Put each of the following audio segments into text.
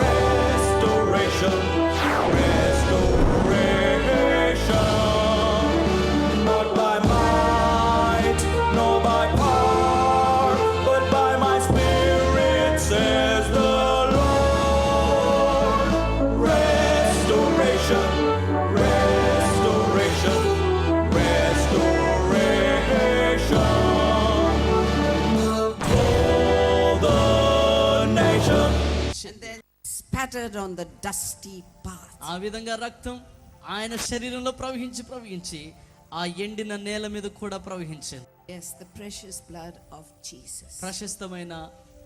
restoration, restoration, not by might, nor by power, but by my Spirit, says the Lord. Restoration, restoration, restoration. All the nations. And then spattered on the dusty path. ఆ విధంగా రక్తం ఆయన శరీరంలో ప్రవహించి ఆ ఎండిన నేల మీద కూడా ప్రవహించింది. Yes, the precious blood of Jesus. ప్రశస్తమైన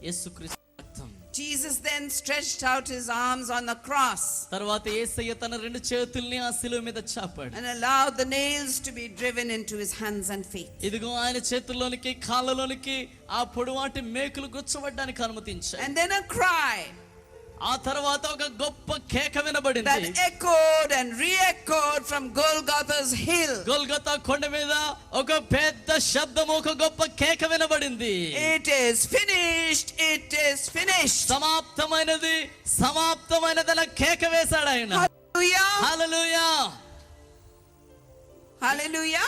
యేసుక్రీస్తు రక్తం. Jesus then stretched out his arms on the cross తర్వాత యేసయ్య తన రెండు చేతుల్ని ఆ శిలువ మీద చాపాడు. and allowed the nails to be driven into his hands and feet. ఇదిగో ఆయన చేతుల్లోనికి కాళ్ళలోనికి ఆ పొడవాటి మేకులు గుచ్చబడ్డానికి అనుమతించాడు. And then a cry ఆ తర్వాత ఒక గొప్ప కేక వినబడింది. that echoed and re-echoed from Golgotha's hill. Golgotha కొండ మీద ఒక పెద్ద శబ్దం, ఒక గొప్ప కేక వినబడింది. It is finished, it is finished. సమాప్తమైనది, సమాప్తమైనదన్న కేక వేశాడు ఆయన. Hallelujah. Hallelujah, Hallelujah.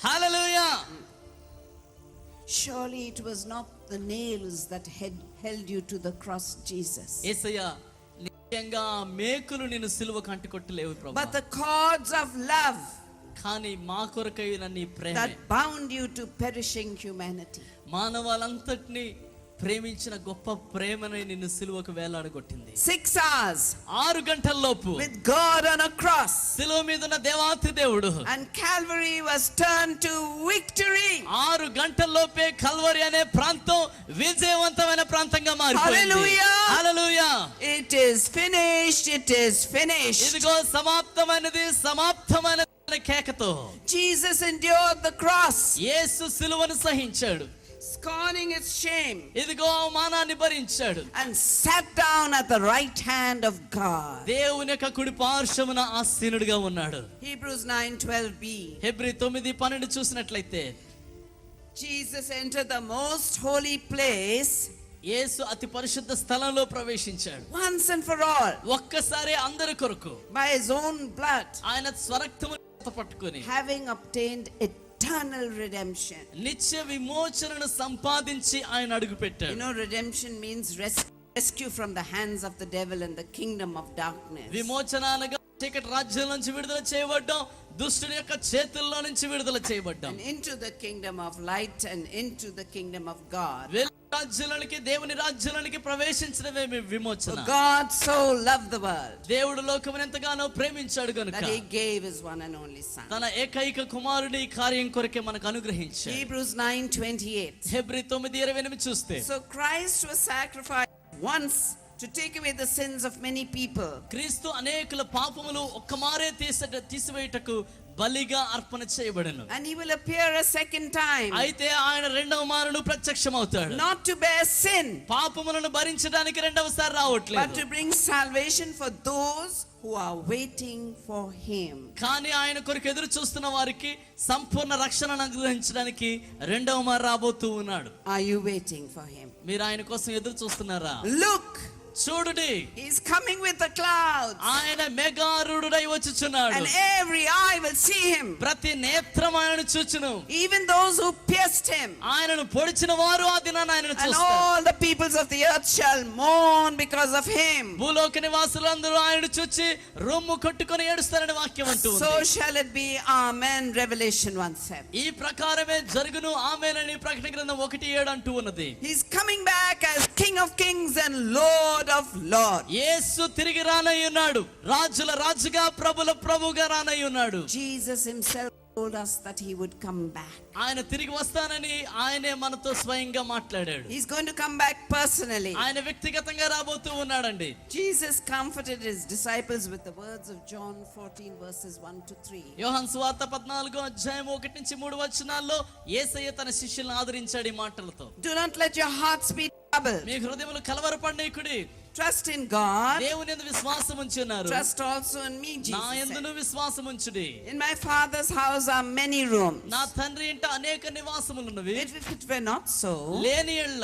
Hallelujah. Surely it was not the nails that held you to the cross, Jesus, యేసయ్య, నిజంగా ఆ మేకులు నిన్ను సిలువకు అంటికొట్టలేవు ప్రభువా, but the cords of love కానీ మా కొరకైన నీ ప్రేమ that bound you to perishing humanity. మానవాళంతటిని ప్రేమించిన గొప్ప ప్రేమని నిన్ను సిలువకు వేలాడగొట్టింది. 6 hours 6 గంటల్లోపు with God on a cross, సిలువ మీద ఉన్న దేవాతి దేవుడు, and Calvary was turned to victory. 6 గంటల్లోపే Calvary అనే ప్రాంతం విజయవంతమైన ప్రాంతంగా మారిపోయింది. Hallelujah. Hallelujah. It is finished, it is finished. ఇదిగో సమాప్తమైనది, సమాప్తమైనది అనే కేకతో Jesus endured the cross, యేసు సిలువను సహించాడు. scorning its shame, ఇదిగో అవమానాన్ని భరించాడు. and sat down at the right hand of God. దేవుని యొక్క కుడి పార్శ్వమున ఆసీనుడిగా ఉన్నాడు. Hebrews 9:12b. హెబ్రీ 9:12 చూసినట్లయితే Jesus entered the most holy place యేసు అతి పరిశుద్ధ స్థలంలో ప్రవేశించాడు. once and for all ఒక్కసారి అందరి కొరకు by his own blood, ఆయన స్వరక్తమును పట్టుకొని having obtained eternal redemption. నిత్య విమోచనను సంపాదించి ఆయన అడుగు You పెట్టాడు. know, redemption means rescue from the hands of the devil and the kingdom of darkness. విమోచన అనగా చీకటి రాజ్యం నుంచి విడుదల చేయబడ్డాం, దుష్టుని యొక్క చేతుల్లో నుంచి విడుదల చేయబడ్డాం, And into the kingdom of light and into the kingdom of God. వెలుగు రాజ్యాలకి, దేవుని రాజ్యాలకి ప్రవేశించడమే విమోచన. For God so loved the world దేవుడు లోకమును ఎంతగానో ప్రేమించాడు గనుక that he gave his one and only son. తన ఏకైక కుమారుని ఈ కార్యం కొరకే మనకు అనుగ్రహించాడు. Hebrews 9:28. హెబ్రీ 9:28 చూస్తే So Christ was sacrificed once to take away the sins of many people. క్రీస్తు అనేకుల పాపములు ఒక్కమారే తీసివేయుటకు బలిగా అర్పణ చేయబడెను. And he will appear a second time, అయితే ఆయన రెండవ మారును ప్రత్యక్షమవుతాడు. not to bear sin, పాపములను భరించడానికి రెండవసారి but రావట్లేదు, to bring salvation for those who are waiting for him. కానీ ఆయన కొరకు ఎదురు చూస్తున్న వారికి సంపూర్ణ రక్షణను అనుగ్రహించడానికి రెండవ మారు రాబోతూ ఉన్నాడు. Are you waiting for him? మీరు ఆయన కోసం ఎదురు చూస్తున్నారా? Look, చూడుడి, he's coming with the clouds, ఆయన మెగారుడై వచ్చుచున్నాడు. and every eye will see him, ప్రతి నేత్రం ఆయనను చూచును. even those who pierced him. ఆయనను పొడిచిన వారు ఆ దినాన ఆయనను And చూస్తారు. all the peoples of the earth shall mourn because of him. భూలోక నివాసులందరూ ఆయనను చూచి రొమ్ము కొట్టుకొని ఏడుస్తారని వాక్యం అంటూ So ఉంది. shall it be. Amen. Revelation 1:7. ఈ ప్రకారమే జరుగును ఆమేనని ప్రకటన గ్రంథం 1:7 అంటూ ఉన్నది. He's coming back as King of Kings and Lord of Lords. యేసు తిరిగి రానై ఉన్నాడు, రాజుల రాజుగా ప్రభుల ప్రభుగా రానై ఉన్నాడు. Jesus himself told us that he would come back. ఆయన తిరిగి వస్తానని ఆయనే మనతో స్వయంగా మాట్లాడాడు. He's going to come back personally. ఆయన వ్యక్తిగతంగా రాబోతూ ఉన్నాడండి. Jesus comforted his disciples with the words of John 14 verses 1 to 3. యోహాను సువార్త 14:1-3 యేసయ్య తన శిష్యులను ఆదరించాడు ఈ మాటలతో. Do not let your hearts be troubled. మీ హృదయములు కలవరపడనీకుడి. Trust in God. దేవుని యందు విశ్వాసం ఉంచున్నారు. Trust also in me, నా Jesus యందును said. విశ్వాసం ఉంచుడి. In my Father's house are many rooms. నా తండ్రి ఇంట అనేక నివాసములున్నవి. If it were not so, లేని ఎళ్ళ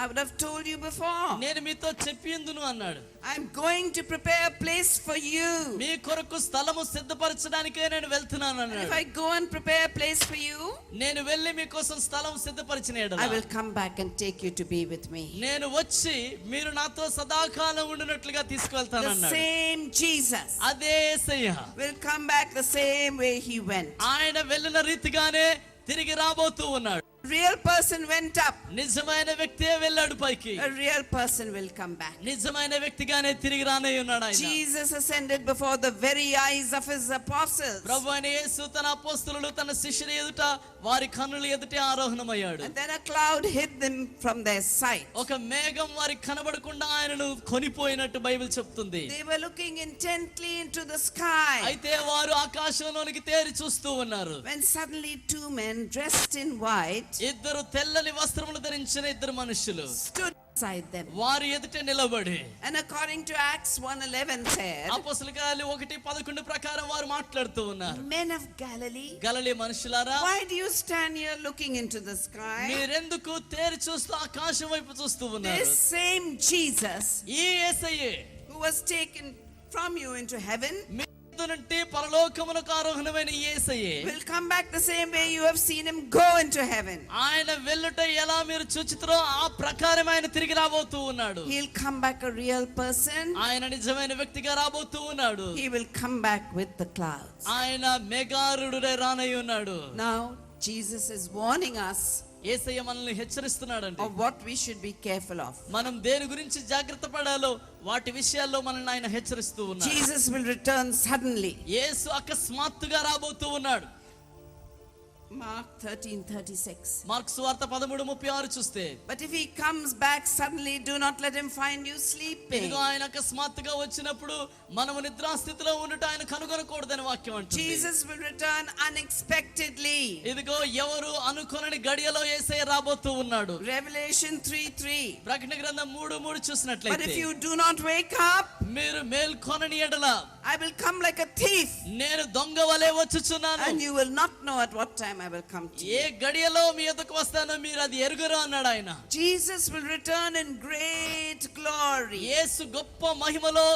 I would have told you before. నేను మీతో చెప్పియుందును అన్నాడు. I'm going to prepare a place for you. మీ కొరకు స్థలము సిద్ధపరచడానికే నేను వెళ్తున్నాను And if అన్నాడు. I go and prepare a place for you, నేను వెళ్ళి మీకోసం స్థలం సిద్ధపరిచిన ఎడల I will come back and take you to be with me. నేను వచ్చి మీరు నాతో సదాకాలం ఉండినట్లుగా తీసుకువెళ్తాను The అన్నాడు. same Jesus అదే యేసయ్య will come back the same way he went. ఆయన వెళ్ళిన రీతిగానే తిరిగి రాబోతూ ఉన్నాడు. Real person went up. నిజమైన వ్యక్తే వెళ్ళాడు పైకి. A real person will come back. నిజమైన వ్యక్తిగానే తిరిగి రానే ఉన్నాడు ఆయన. Jesus ascended before the very eyes of his apostles. ప్రభు అయిన యేసు తన అపోస్తలులు తన శిష్యుల ఎదుట వారి కన్నుల ఎదుటే ఆరోహణమయ్యాడు. And then a cloud hid them from their sight. ఒక మేఘం వారికి కనబడకుండా ఆయనను కొనిపోయినట్టు బైబిల్ చెప్తుంది. They were looking intently into the sky. అయితే వారు ఆకాశంలోనికి తేరి చూస్తూ ఉన్నారు. When suddenly two men dressed in white ఇద్దరు తెల్లని వస్త్రములు ధరించిన ఇద్దరు మనుషులు stood beside them. వారి ఎదుట నిలబడి And according to Acts 1:11 said, అపోస్తలుల కార్యాలు 1:11 ప్రకారం వారు మాట్లాడుతూ ఉన్నారు. Men of Galilee, గలిలే మనుషులారా, why do you stand here looking into the sky? మీరెందుకు తేరి చూస్తూ ఆకాశం వైపు చూస్తూ ఉన్నారు? This same Jesus ఈ యేసయ్యే who was taken from you into heaven మీ యొద్ద నుండి పరలోకమునకు ఆరోహణమైన ఈ యేసయ్యే will come back the same way you have seen him go into heaven. ఆయన వెళ్ళుట ఎలా మీరు చూచితురో ఆ ప్రకారం ఆయన తిరిగి రాబోతూ ఉన్నాడు. He'll come back a real person. ఆయన నిజమైన వ్యక్తిగా రాబోతూ ఉన్నాడు. He will come back with the clouds. ఆయన మెగారుడుడే రానై ఉన్నాడు. Now Jesus is warning us యేసయ్య మనల్ని హెచ్చరిస్తున్నాడండి. of what we should be careful of. మనం దేని గురించి జాగ్రత్త పడాలో వాటి విషయాల్లో మనల్ని ఆయన హెచ్చరిస్తూ ఉన్నాడు. Jesus will return suddenly. యేసు అకస్మాత్తుగా రాబోతూ ఉన్నాడు. Mark 13:36. మార్కు సువార్త 13:36 చూస్తే, But if he comes back suddenly, do not let him find you sleeping. ఇదిగో ఆయన అకస్మాత్తుగా వచ్చినప్పుడు మనము నిద్రాస్థితిలో ఉండుట ఆయన కనుగొనకూడదని వాక్యం అంటుంది. Jesus will return unexpectedly. ఇదిగో ఎవరు అనుకొనని గడియలో యేసయ్య రాబోతూ ఉన్నాడు. Revelation 3:3. ప్రకటన గ్రంథం 3:3 But if చూసినట్లయితే, you do not wake up, మీరు మేల్కొనని ఎడల I will come like a thief, నేను దొంగ వలె వచ్చుచున్నాను. and you will not know at what time I will come to you. ఏ గడియలో మీ ఎదుకు వస్తానో మీరు అది ఎరుగురు అన్నాడు ఆయన. Jesus will return in great glory. యేసు గొప్ప మహిమలో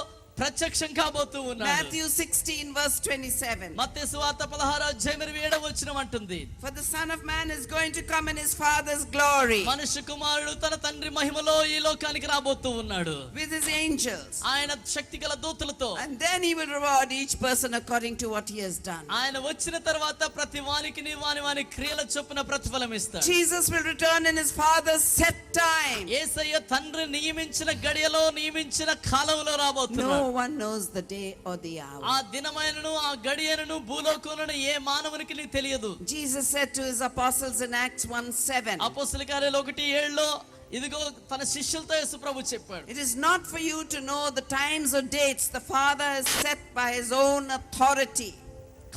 ప్రత్యక్షం కాబోతూ ఉన్నాడు. Matthew 16:27. మత్తయి సువార్త 16:27 అంటుంది, For the Son of Man is going to come in his Father's glory మనుష్య కుమారుడు తన తండ్రి మహిమలో ఈ లోకానికి రాబోతూ ఉన్నాడు with his angels, ఆయన శక్తిగల దూతలతో. and then he will reward each person according to what he has done. ఆయన వచ్చిన తర్వాత ప్రతి వానికి వాని క్రియల చొప్పున ప్రతిఫలం ఇస్తాడు. Jesus will return in his Father's set time. యేసయ్య తండ్రి నియమించిన గడియలో నియమించిన కాలంలో రాబోతున్నాడు. No one knows the day or the hour. ఆ దినమైనను ఆ గడియను భూలోకంలోని ఏ మానవునికి తెలియదు. Jesus said to his apostles in Acts 1:7, అపోస్తలుల కార్యాలు 1:7 ఇదిగో తన శిష్యులతో యేసు ప్రభు చెప్పాడు, It is not for you to know the times or dates the Father has set by his own authority.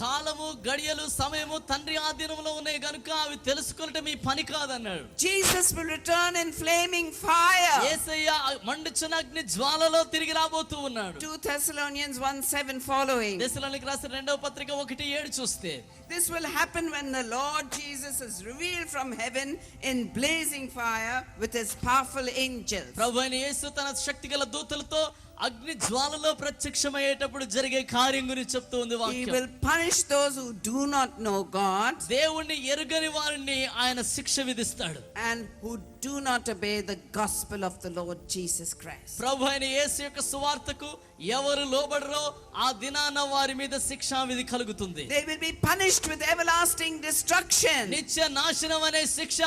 కాలము గడియలు సమయము తండ్రి ఆధీనంలో ఉన్నాయి గనుక అవి తెలుసుకొనటం మీ పని కాదన్నాడు. Jesus will return in flaming fire. యేసయ్య మండుచున్న అగ్ని జ్వాలలో తిరిగి రాబోతూ ఉన్నాడు. 2 Thessalonians 1:7 following. దశలోనికి రాసిన 2వ పత్రిక 1:7 చూస్తే, This will happen when the Lord Jesus is revealed from heaven in blazing fire with his powerful angels. ప్రభు అయిన యేసు తన శక్తిగల దూతలతో అగ్ని జ్వాలలో ప్రత్యక్షమయ్యేటప్పుడు జరిగే కార్యం గురించి చెప్తూ ఉంది He వాక్యం. will punish those who do not know God దేవుణ్ణి ఎరుగని వారిని ఆయన శిక్ష విధిస్తాడు. and who do not obey the gospel of the Lord Jesus Christ. ప్రభు అయిన యేసు యొక్క సువార్తకు ఎవరు లోబడరో ఆ దినాన వారి మీద శిక్షా విధి కలుగుతుంది. They will be punished with everlasting destruction నిత్య నాశనం అనే శిక్ష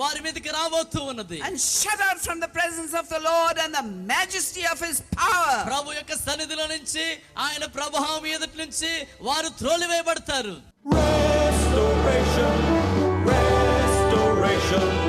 వారి మీదకి రాబోతూ ఉన్నది. and shut out from the presence of the Lord and the majesty of his power. ప్రభు యొక్క సన్నిధిలో నుంచి ఆయన ప్రభావం ఎదుటి నుంచి వారు త్రోలివేయబడతారు. Restoration, restoration.